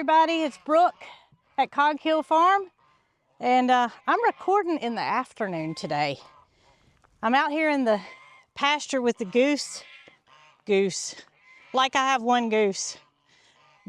everybody, it's Brooke at Cog Hill Farm, and I'm recording in the afternoon today. I'm out here in the pasture with the goose, like I have one goose,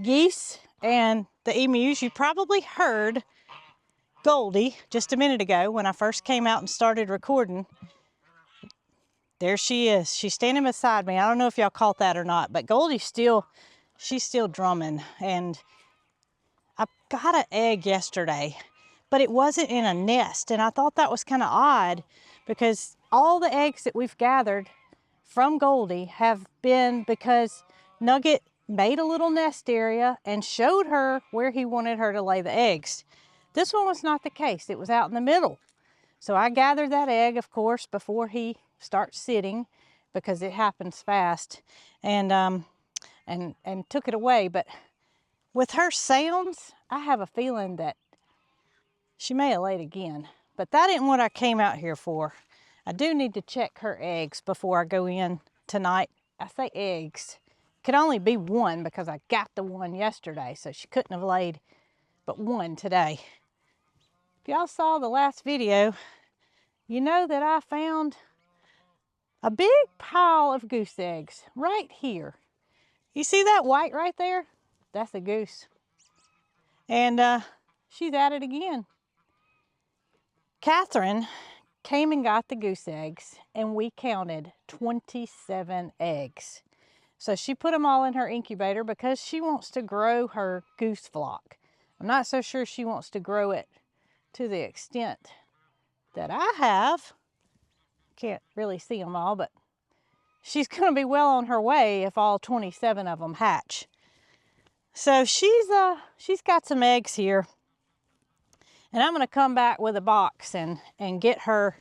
geese, and the emus. You probably heard Goldie just a minute ago when I first came out and started recording. There she is. She's standing beside me. I don't know if y'all caught that or not, but Goldie's she's still drumming. And I got an egg yesterday, but it wasn't in a nest. And I thought that was kind of odd because all the eggs that we've gathered from Goldie have been because Nugget made a little nest area and showed her where he wanted her to lay the eggs. This one was not the case. It was out in the middle. So I gathered that egg, of course, before he starts sitting because it happens fast, and took it away. But with her sounds, I have a feeling that she may have laid again. But that isn't what I came out here for. I do need to check her eggs before I go in tonight. I say eggs. It could only be one because I got the one yesterday, so she couldn't have laid but one today. If y'all saw the last video, you know that I found a big pile of goose eggs right here. You see that white right there? That's a goose. And she's at it again. Catherine came and got the goose eggs, and we counted 27 eggs. So she put them all in her incubator because she wants to grow her goose flock. I'm not so sure she wants to grow it to the extent that I have. Can't really see them all, but she's going to be well on her way if all 27 of them hatch. So she's got some eggs here, and I'm going to come back with a box and get her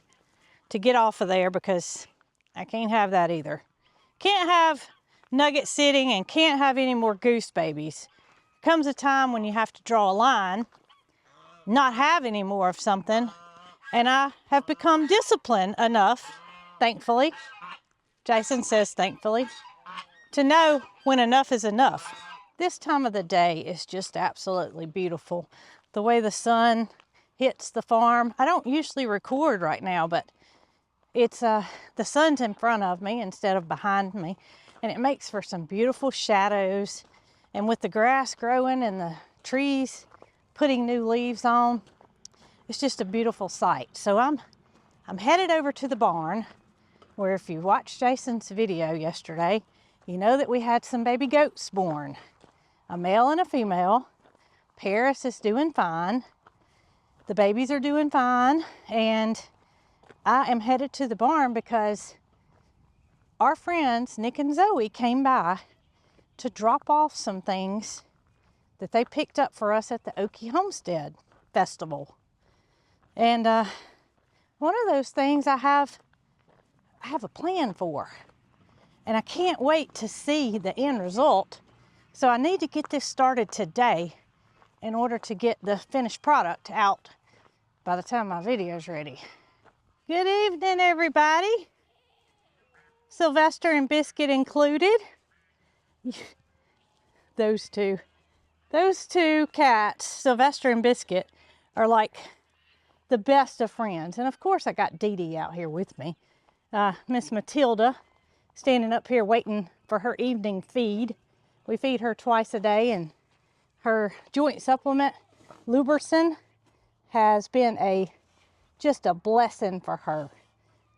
to get off of there because I can't have that either. Can't have Nugget sitting and can't have any more goose babies. Comes a time when you have to draw a line, not have any more of something, and I have become disciplined enough, thankfully, Jason says thankfully, to know when enough is enough. This time of the day is just absolutely beautiful. The way the sun hits the farm. I don't usually record right now, but it's the sun's in front of me instead of behind me, and it makes for some beautiful shadows. And with the grass growing and the trees putting new leaves on, it's just a beautiful sight. So I'm headed over to the barn, where if you watched Jason's video yesterday, you know that we had some baby goats born. A male and a female. Paris is doing fine. The babies are doing fine. And I am headed to the barn because our friends, Nick and Zoe, came by to drop off some things that they picked up for us at the Okie Homestead Festival. And one of those things I have a plan for, and I can't wait to see the end result. So I need to get this started today in order to get the finished product out by the time my video is ready. Good evening, everybody. Sylvester and Biscuit included. Those two cats, Sylvester and Biscuit, are like the best of friends. And of course I got Dee Dee out here with me. Miss Matilda standing up here waiting for her evening feed. We feed her twice a day, and her joint supplement, Luberson, has been just a blessing for her.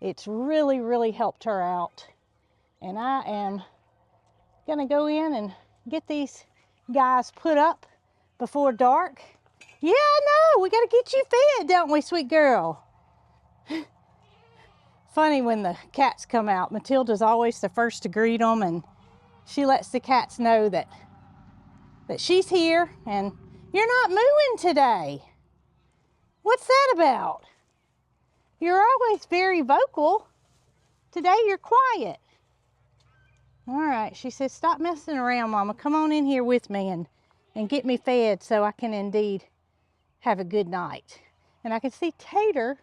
It's really, really helped her out. And I am gonna go in and get these guys put up before dark. Yeah, I know, we gotta get you fed, don't we, sweet girl? Funny when the cats come out. Matilda's always the first to greet them, and she lets the cats know that she's here, and you're not mooing today. What's that about? You're always very vocal. Today you're quiet. All right, she says, stop messing around, Mama. Come on in here with me and get me fed so I can indeed have a good night. And I can see Tater.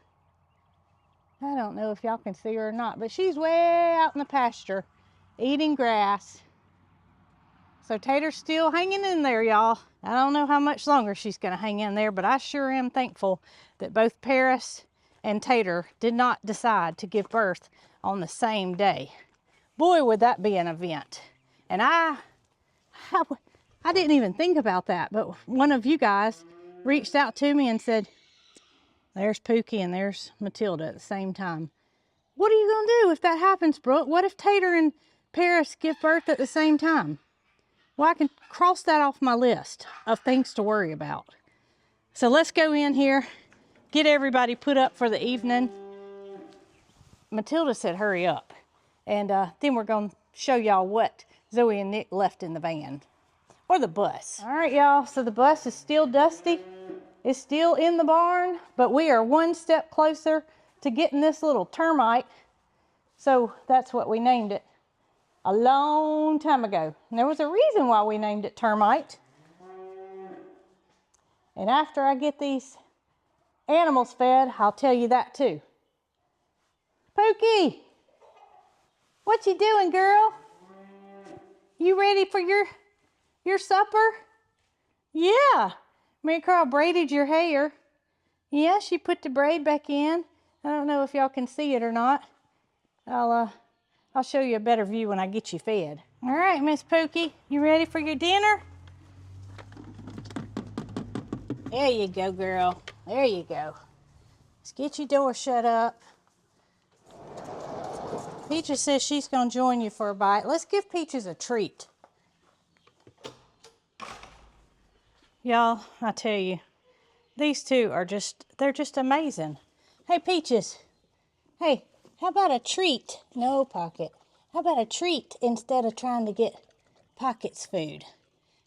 I don't know if y'all can see her or not, but she's way out in the pasture eating grass. So Tater's still hanging in there, y'all. I don't know how much longer she's gonna hang in there, but I sure am thankful that both Paris and Tater did not decide to give birth on the same day. Boy, would that be an event. And I didn't even think about that, but one of you guys reached out to me and said, there's Pookie and there's Matilda at the same time. What are you gonna do if that happens, Brooke? What if Tater and Paris give birth at the same time? Well, I can cross that off my list of things to worry about. So let's go in here, get everybody put up for the evening. Matilda said hurry up. And then we're gonna show y'all what Zoe and Nick left in the van, or the bus. All right, y'all, so the bus is still dusty. It's still in the barn, but we are one step closer to getting this little termite. So that's what we named it a long time ago. And there was a reason why we named it termite. And after I get these animals fed, I'll tell you that too. Pookie, what you doing, girl? You ready for your supper? Yeah. Marycarl braided your hair. Yeah, she put the braid back in. I don't know if y'all can see it or not. I'll show you a better view when I get you fed. All right, Miss Pookie, you ready for your dinner? There you go, girl. There you go. Let's get your door shut up. Peaches says she's gonna join you for a bite. Let's give Peaches a treat. Y'all, I tell you, these two are they're just amazing. Hey, Peaches. Hey, how about a treat? No, Pocket. How about a treat instead of trying to get Pocket's food?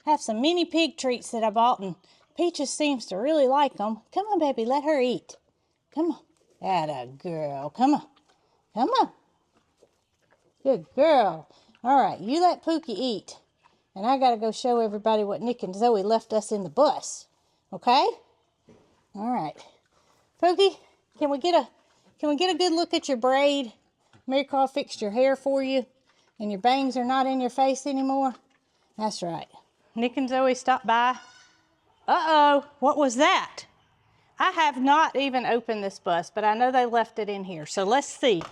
I have some mini pig treats that I bought, and Peaches seems to really like them. Come on, baby, let her eat. Come on. Atta girl. Come on. Come on. Good girl. All right, you let Pookie eat. And I gotta go show everybody what Nick and Zoe left us in the bus. Okay? All right. Pookie, can we get a good look at your braid? Marycarl fixed your hair for you, and your bangs are not in your face anymore. That's right. Nick and Zoe stopped by. Uh-oh, what was that? I have not even opened this bus, but I know they left it in here. So let's see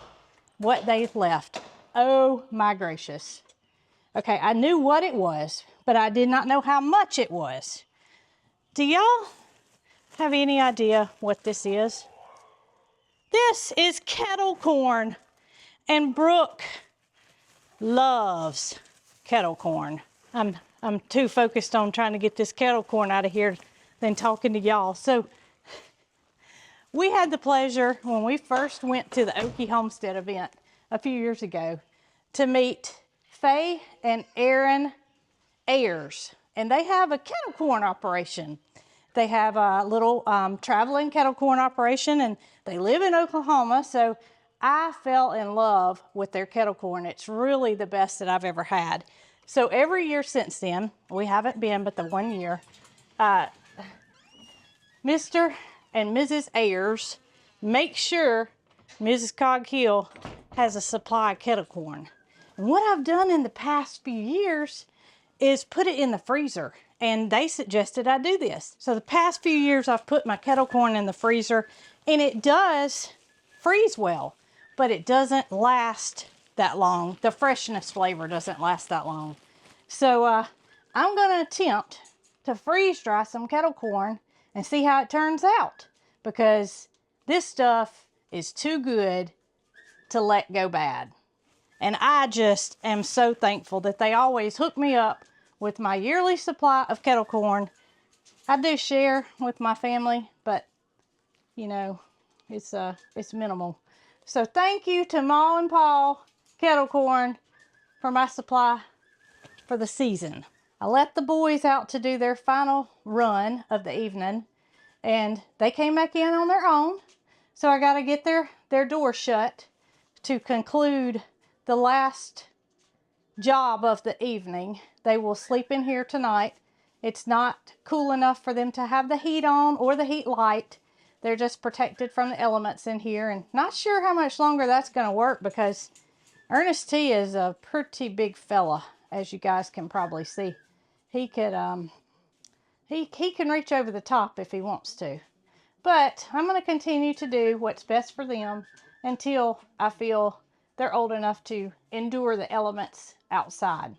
what they've left. Oh my gracious. Okay, I knew what it was, but I did not know how much it was. Do y'all have any idea what this is? This is kettle corn, and Brooke loves kettle corn. I'm too focused on trying to get this kettle corn out of here than talking to y'all. So we had the pleasure when we first went to the Okie Homestead event a few years ago to meet Faye and Aaron Ayers, and they have a kettle corn operation. They have a little traveling kettle corn operation, and they live in Oklahoma, so I fell in love with their kettle corn. It's really the best that I've ever had. So every year since then, we haven't been but the 1 year, Mr. and Mrs. Ayers make sure Mrs. Cog Hill has a supply of kettle corn. And what I've done in the past few years is put it in the freezer, and they suggested I do this. So the past few years I've put my kettle corn in the freezer, and it does freeze well, but it doesn't last that long. The freshness flavor doesn't last that long. So I'm gonna attempt to freeze dry some kettle corn and see how it turns out, because this stuff is too good to let go bad. And I just am so thankful that they always hook me up with my yearly supply of kettle corn. I do share with my family, but you know, it's minimal. So thank you to Ma and Paul Kettle Corn for my supply for the season. I let the boys out to do their final run of the evening, and they came back in on their own. So I got to get their door shut to conclude the last job of the evening. They will sleep in here tonight. It's not cool enough for them to have the heat on or the heat light. They're just protected from the elements in here, and not sure how much longer that's going to work, because Ernest T is a pretty big fella, as you guys can probably see. He could, he can reach over the top if he wants to. But I'm going to continue to do what's best for them until I feel they're old enough to endure the elements outside.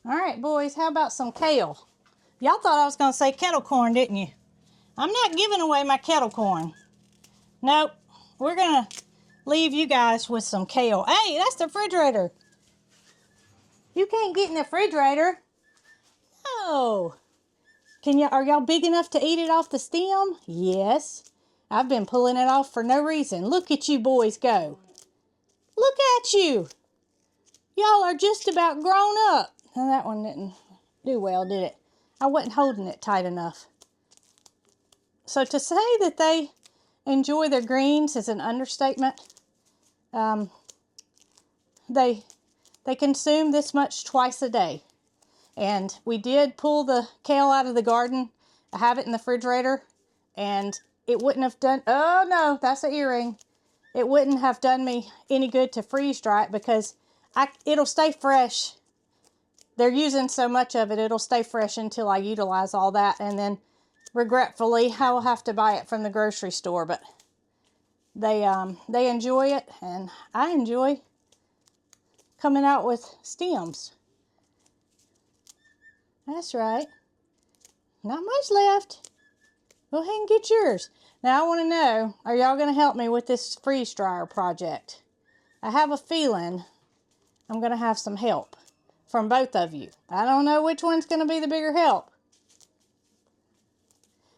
All right, boys, how about some kale? Y'all thought I was going to say kettle corn, didn't you? I'm not giving away my kettle corn. Nope, we're going to leave you guys with some kale. Hey, that's the refrigerator. You can't get in the refrigerator. No. Are y'all big enough to eat it off the stem? Yes. I've been pulling it off for no reason. Look at you boys go. Look at you. Y'all are just about grown up. And that one didn't do well, did it? I wasn't holding it tight enough. So to say that they enjoy their greens is an understatement. They consume this much twice a day. And we did pull the kale out of the garden. I have it in the refrigerator, and it wouldn't have done, oh no, that's an earring. It wouldn't have done me any good to freeze dry it because it'll stay fresh. They're using so much of it, it'll stay fresh until I utilize all that. And then regretfully, I will have to buy it from the grocery store, but they enjoy it, and I enjoy coming out with stems. That's right. Not much left. Go ahead and get yours. Now I want to know, are y'all going to help me with this freeze dryer project? I have a feeling I'm going to have some help from both of you. I don't know which one's going to be the bigger help.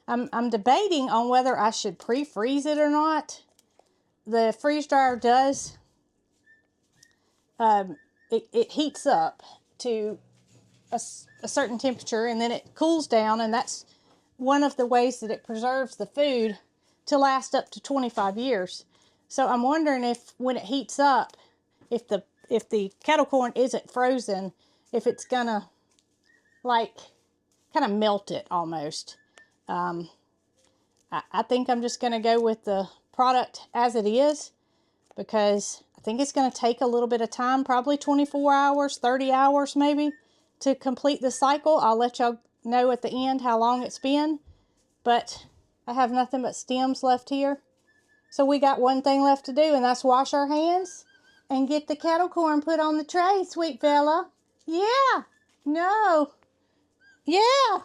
I'm debating on whether I should pre-freeze it or not. The freeze dryer does, it heats up to a certain temperature, and then it cools down, and that's one of the ways that it preserves the food to last up to 25 years. So I'm wondering if when it heats up, if the kettle corn isn't frozen, if it's gonna like kind of melt it almost. I think I'm just gonna go with the product as it is, because I think it's gonna take a little bit of time, probably 24 hours, 30 hours maybe, to complete the cycle. I'll let y'all know at the end how long it's been, but I have nothing but stems left here. So we got one thing left to do, and that's wash our hands and get the kettle corn put on the tray, sweet fella. Yeah. No. Yeah.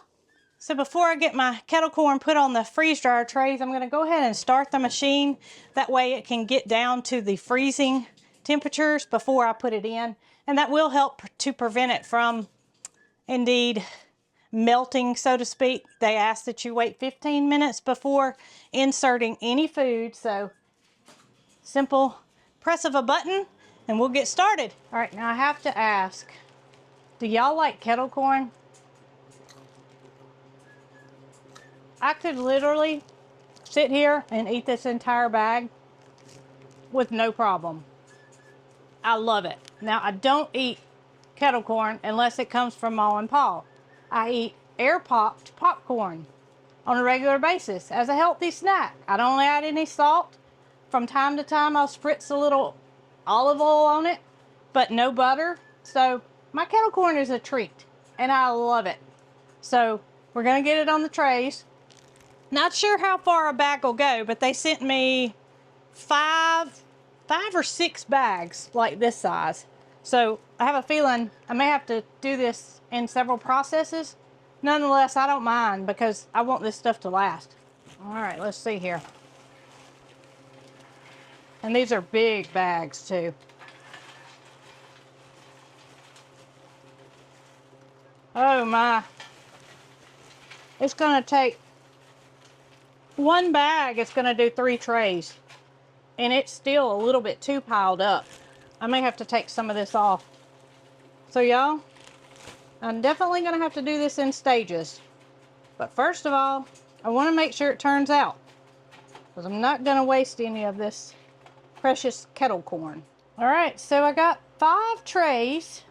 So before I get my kettle corn put on the freeze dryer trays, I'm going to go ahead and start the machine. That way it can get down to the freezing temperatures before I put it in. And that will help to prevent it from, indeed, melting, so to speak. They ask that you wait 15 minutes before inserting any food. So simple press of a button and we'll get started. All right, now I have to ask, do y'all like kettle corn? I could literally sit here and eat this entire bag with no problem. I love it. Now, I don't eat kettle corn unless it comes from Ma and Pa. I eat air-popped popcorn on a regular basis as a healthy snack. I don't add any salt. From time to time, I'll spritz a little olive oil on it, but no butter. So my kettle corn is a treat, and I love it. So we're gonna get it on the trays. Not sure how far a bag will go, but they sent me five or six bags like this size. So I have a feeling I may have to do this in several processes. Nonetheless, I don't mind because I want this stuff to last. All right, let's see here. And these are big bags too. Oh my. It's gonna take one bag, it's gonna do 3 trays. And it's still a little bit too piled up. I may have to take some of this off. So y'all, I'm definitely gonna have to do this in stages. But first of all, I wanna make sure it turns out, because I'm not gonna waste any of this precious kettle corn. All right, so I got 5 trays,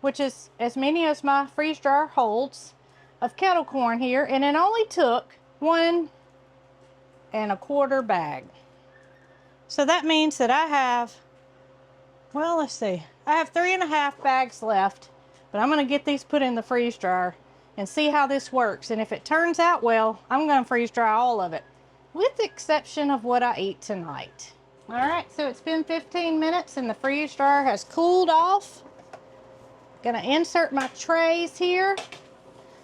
which is as many as my freeze dryer holds, of kettle corn here, and it only took 1 1/4 bag. So that means that I have, well, let's see, I have 3 1/2 bags left, But I'm going to get these put in the freeze dryer and see how this works. And if it turns out well, I'm going to freeze dry all of it, with the exception of what I eat tonight. All right, so it's been 15 minutes and the freeze dryer has cooled off. Gonna insert my trays here.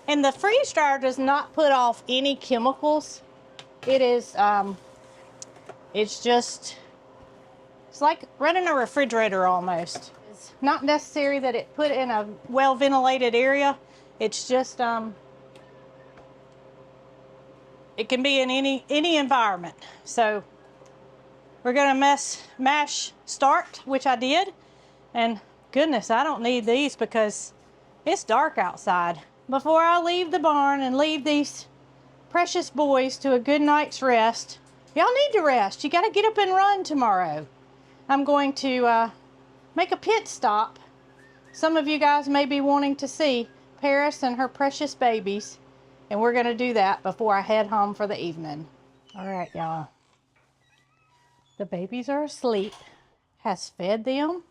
And the freeze dryer does not put off any chemicals. It is, it's like running a refrigerator almost. It's not necessary that it put in a well-ventilated area. It's just, it can be in any environment. So we're gonna mash start, which I did. And goodness, I don't need these because it's dark outside. Before I leave the barn and leave these precious boys to a good night's rest, y'all need to rest. You gotta get up and run tomorrow. I'm going to make a pit stop. Some of you guys may be wanting to see Paris and her precious babies, and we're gonna do that before I head home for the evening. All right, y'all. The babies are asleep. Has fed them,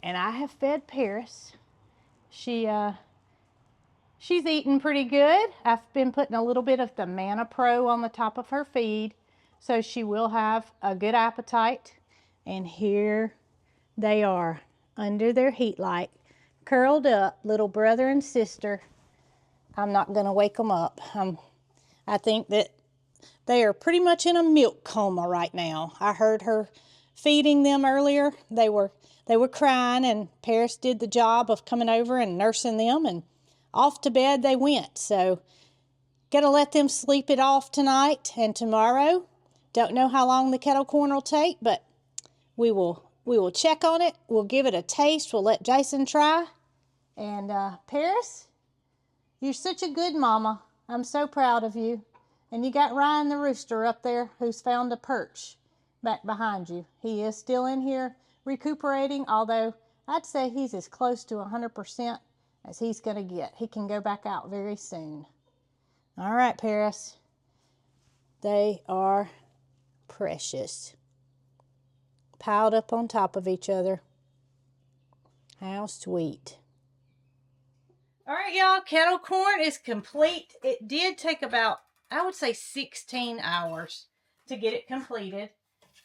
and I have fed Paris. She's eating pretty good. I've been putting a little bit of the Manna Pro on the top of her feed, so she will have a good appetite. And here they are under their heat light, curled up, little brother and sister. I'm not gonna wake them up. I think that they are pretty much in a milk coma right now. I heard her feeding them earlier. They were crying, and Paris did the job of coming over and nursing them, and off to bed they went. So gotta let them sleep it off tonight and tomorrow. Don't know how long the kettle corn will take, but we will check on it. We'll give it a taste. We'll let Jason try. And Paris, you're such a good mama. I'm so proud of you. And you got Ryan the rooster up there who's found a perch back behind you. He is still in here recuperating, although I'd say he's as close to 100% as he's gonna get. He can go back out very soon. All right, Paris. They are precious. Piled up on top of each other. How sweet. All right, y'all, kettle corn is complete. It did take about, I would say, 16 hours to get it completed.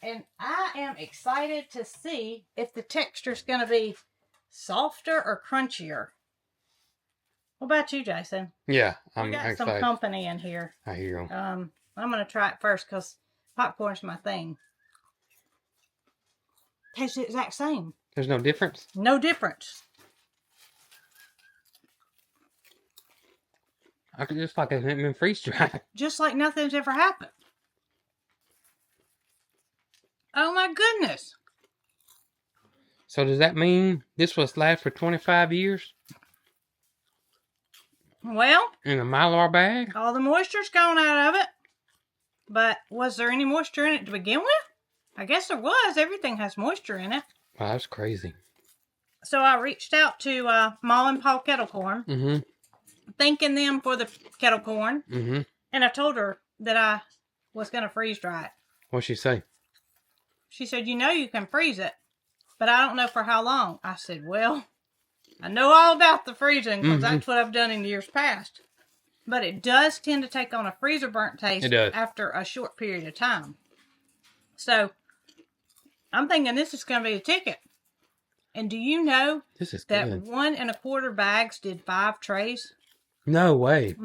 And I am excited to see if the texture is going to be softer or crunchier. What about you, Jason? Yeah, I'm excited. We got excited. some company in here. I hear them. I'm going to try it first because popcorn's my thing. Tastes the exact same. There's no difference? No difference. I could just like it hadn't been freeze dried. Just like nothing's ever happened. Oh my goodness. So does that mean this was last for 25 years? Well, In a Mylar bag? all the moisture's gone out of it. But was there any moisture in it to begin with? I guess there was. Everything has moisture in it. Wow, that's crazy. So I reached out to Ma and Pa Kettle Corn, thanking them for the kettle corn. And I told her that I was going to freeze dry it. What'd she say? She said, you know you can freeze it, but I don't know for how long. I said, well, I know all about the freezing because that's what I've done in years past. But it does tend to take on a freezer burnt taste after a short period of time. So I'm thinking this is going to be a ticket. And do you know This is that good. 1 1/4 bags did 5 trays? No way.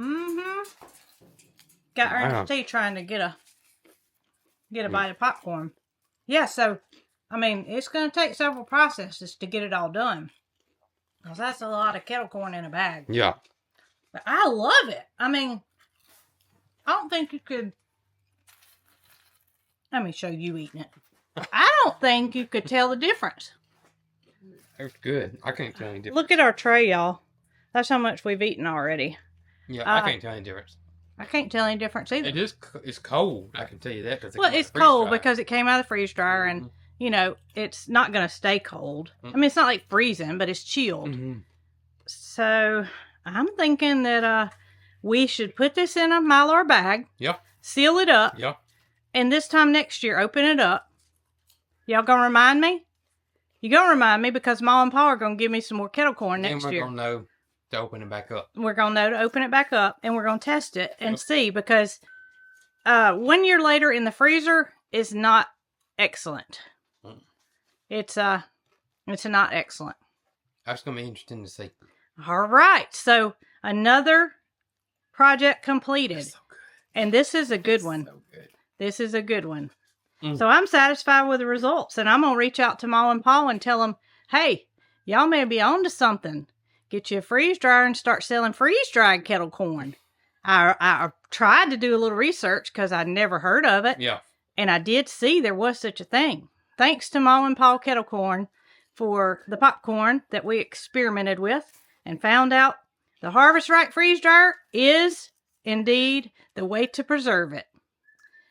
Got Ernest T trying to get a bite of popcorn. Yeah, so, I mean, it's going to take several processes to get it all done. Because that's a lot of kettle corn in a bag. Yeah. But I love it. I mean, I don't think you could... Let me show you eating it. I don't think you could tell the difference. That's good. I can't tell any difference. Look at our tray, y'all. That's how much we've eaten already. Yeah, I can't tell any difference. I can't tell any difference either. It's cold. I can tell you that. Well, it's cold because it came out of the freeze dryer, and, you know, it's not going to stay cold. I mean, it's not like freezing, but it's chilled. So, I'm thinking that we should put this in a Mylar bag. Yeah. Seal it up. Yeah. And this time next year, open it up. Y'all going to remind me? You're going to remind me because Mom and Pa are going to give me some more kettle corn next year. Then we're going to know to open it back up. We're going to know to open it back up, and we're going to test it and see, because 1 year later in the freezer is not excellent. It's not excellent. That's going to be interesting to see. All right. So another project completed. That's so good. And this is a good one. So good. This is a good one. So I'm satisfied with the results, and I'm going to reach out to Ma and Pa and tell them, hey, y'all may be on to something. Get you a freeze dryer and start selling freeze-dried kettle corn. I tried to do a little research because I'd never heard of it. Yeah. And I did see there was such a thing. Thanks to Ma and Pa Kettle Corn for the popcorn that we experimented with and found out the Harvest Right freeze dryer is indeed the way to preserve it.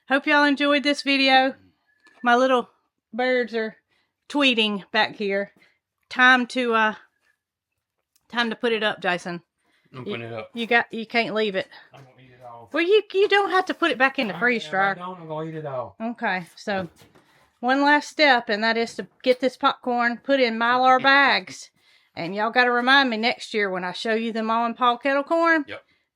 Hope y'all enjoyed this video. My little birds are tweeting back here. Time to put it up, Jason. I'm putting it up. You can't leave it. I'm gonna eat it all. Well, you don't have to put it back in the freeze dryer. If I don't, I'm gonna eat it all. Okay, so one last step, and that is to get this popcorn put in Mylar bags. And y'all got to remind me next year when I show you the Ma and Pa kettle corn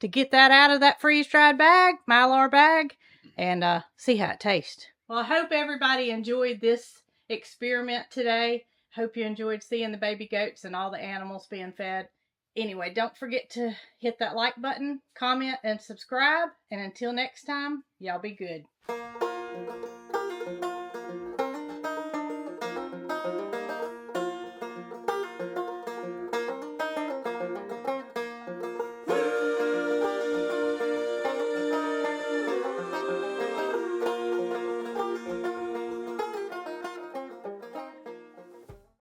to get that out of that freeze-dried bag, Mylar bag, and see how it tastes. Well, I hope everybody enjoyed this experiment today. Hope you enjoyed seeing the baby goats and all the animals being fed. Anyway, don't forget to hit that like button, comment, and subscribe. And until next time, y'all be good.